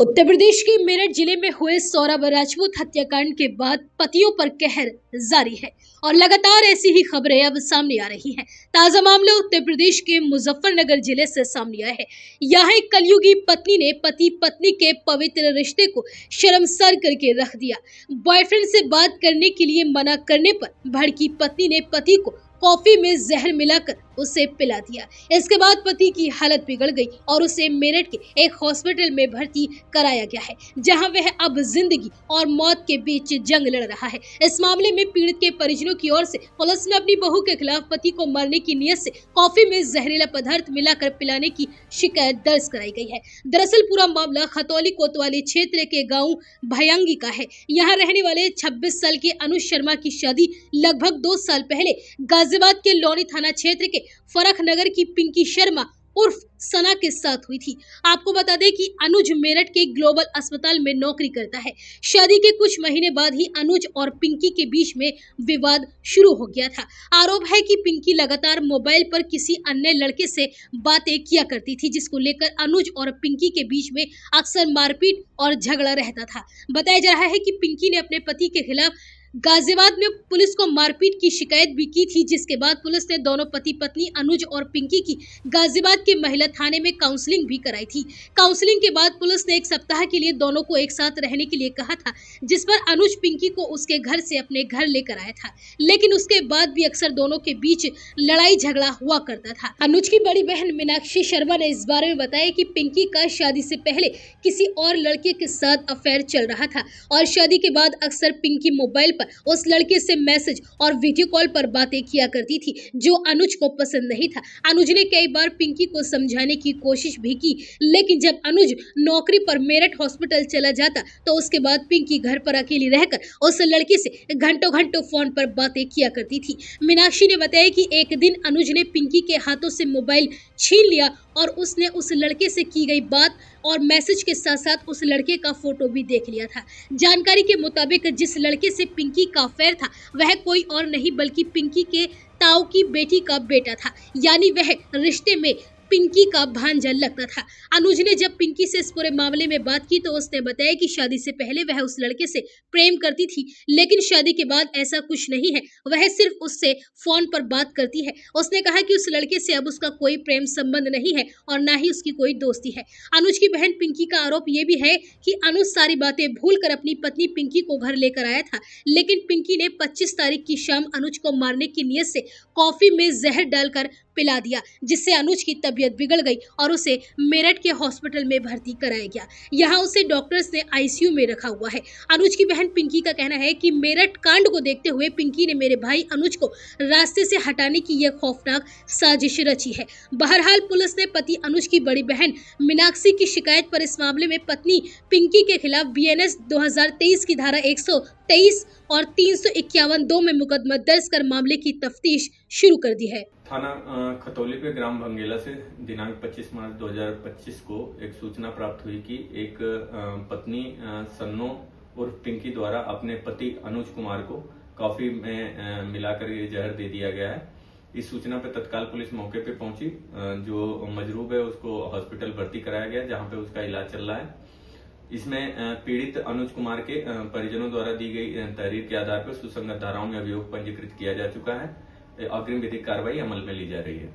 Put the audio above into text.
उत्तर प्रदेश के मेरठ जिले में हुए सौरभ राजपूत हत्याकांड के बाद पतियों पर कहर जारी है और लगातार ऐसी ही खबरें अब सामने आ रही हैं। ताजा मामला उत्तर प्रदेश के मुजफ्फरनगर जिले से सामने आया है। यहाँ एक कलयुगी पत्नी ने पति पत्नी के पवित्र रिश्ते को शर्मसार करके रख दिया। बॉयफ्रेंड से बात करने के लिए मना करने पर भड़की पत्नी ने पति को कॉफी में जहर मिलाकर उसे पिला दिया। इसके बाद पति की हालत बिगड़ गई और उसे मेरठ के एक हॉस्पिटल में भर्ती कराया गया है, जहां वह अब जिंदगी और मौत के बीच जंग लड़ रहा है। इस मामले में पीड़ित के परिजनों की ओर से पुलिस ने अपनी बहू के खिलाफ पति को मारने की नियत से कॉफी में जहरीला पदार्थ मिलाकर पिलाने की शिकायत दर्ज कराई गई है। दरअसल पूरा मामला खतौली कोतवाली क्षेत्र के गाँव भयंगी का है। यहाँ रहने वाले 26 साल के अनुज शर्मा की शादी लगभग 2 साल पहले गाजियाबाद के लौनी थाना क्षेत्र के फरख नगर की पिंकी शर्मा उर्फ सना के साथ हुई थी। आपको बता दें कि अनुज मेरठ के ग्लोबल अस्पताल में नौकरी करता है। शादी के कुछ महीने बाद ही अनुज और पिंकी के बीच में विवाद शुरू हो गया था। आरोप है कि पिंकी लगातार मोबाइल पर किसी अन्य लड़के से बातें किया करती थी, जिसको लेकर अनुज और पिंकी के बीच में अक्सर मारपीट और झगड़ा रहता था। बताया जा रहा है कि पिंकी ने अपने पति के खिलाफ गाजियाबाद में पुलिस को मारपीट की शिकायत भी की थी, जिसके बाद पुलिस ने दोनों पति पत्नी अनुज और पिंकी की गाजियाबाद के महिला थाने में काउंसलिंग भी कराई थी। काउंसलिंग के बाद पुलिस ने 1 सप्ताह के लिए दोनों को एक साथ रहने के लिए कहा था, जिस पर अनुज पिंकी को उसके घर से अपने घर लेकर आया था, लेकिन उसके बाद भी अक्सर दोनों के बीच लड़ाई झगड़ा हुआ करता था। अनुज की बड़ी बहन मीनाक्षी शर्मा ने इस बारे में बताया कि पिंकी का शादी से पहले किसी और लड़के के साथ अफेयर चल रहा था और शादी के बाद अक्सर पिंकी मोबाइल उस लड़के से मैसेज और वीडियो कॉल पर बातें किया करती थी, जो अनुज को पसंद नहीं था। अनुज ने कई बार पिंकी को समझाने की कोशिश भी की, लेकिन जब अनुज नौकरी पर मेरठ हॉस्पिटल चला जाता तो उसके बाद पिंकी घर पर अकेली रहकर उस लड़के से घंटों घंटों फोन पर बातें किया करती थी। मीनाक्षी ने बताया कि एक दिन अनुज ने पिंकी के हाथों से मोबाइल छीन लिया और उसने उस लड़के से की गई बात और मैसेज के साथ साथ उस लड़के का फोटो भी देख लिया था। जानकारी के मुताबिक जिस लड़के से पिंकी का अफेयर था वह कोई और नहीं बल्कि पिंकी के ताऊ की बेटी का बेटा था, यानी वह रिश्ते में पिंकी का भांजा लगता था। अनुज ने जब पिंकी से इस पूरे मामले में बात की तो उसने बताया कि शादी से पहले वह उस लड़के से प्रेम करती थी, लेकिन शादी के बाद ऐसा कुछ नहीं है, वह सिर्फ उससे फोन पर बात करती है। उसने कहा कि उस लड़के से अब उसका कोई प्रेम संबंध नहीं है और ना ही उसकी कोई दोस्ती है। अनुज की बहन पिंकी का आरोप ये भी है कि अनुज सारी बातें भूलकर अपनी पत्नी पिंकी को घर लेकर आया था, लेकिन पिंकी ने 25 तारीख की शाम अनुज को मारने की नियत से कॉफी में जहर डालकर पिला दिया, जिससे अनुज की तबीयत बिगड़ गई और उसे मेरठ के हॉस्पिटल में भर्ती कराया गया। यहाँ उसे डॉक्टर्स ने आईसीयू में रखा हुआ है। अनुज की बहन पिंकी का कहना है कि मेरठ कांड को देखते हुए पिंकी ने मेरे भाई अनुज को रास्ते से हटाने की यह खौफनाक साजिश रची है। बहरहाल पुलिस ने पति अनुज की बड़ी बहन मीनाक्षी की शिकायत पर इस मामले में पत्नी पिंकी के खिलाफ बीएनएस 2023 की धारा 123 और 351(2) में मुकदमा दर्ज कर मामले की तफ्तीश शुरू कर दी है। थाना खतौली पे ग्राम भंगेला से दिनांक 25 मार्च 2025 को एक सूचना प्राप्त हुई कि एक पत्नी सन्नो उर्फ पिंकी द्वारा अपने पति अनुज कुमार को कॉफी में मिलाकर ये जहर दे दिया गया है। इस सूचना पे तत्काल पुलिस मौके पे पहुंची। जो मजरूब है उसको हॉस्पिटल भर्ती कराया गया, जहां पे उसका इलाज चल रहा है। इसमें पीड़ित अनुज कुमार के परिजनों द्वारा दी गई तहरीर के आधार पर सुसंगत धाराओं में अभियोग पंजीकृत किया जा चुका है। अग्रिम विधिक कार्रवाई अमल में ली जा रही है।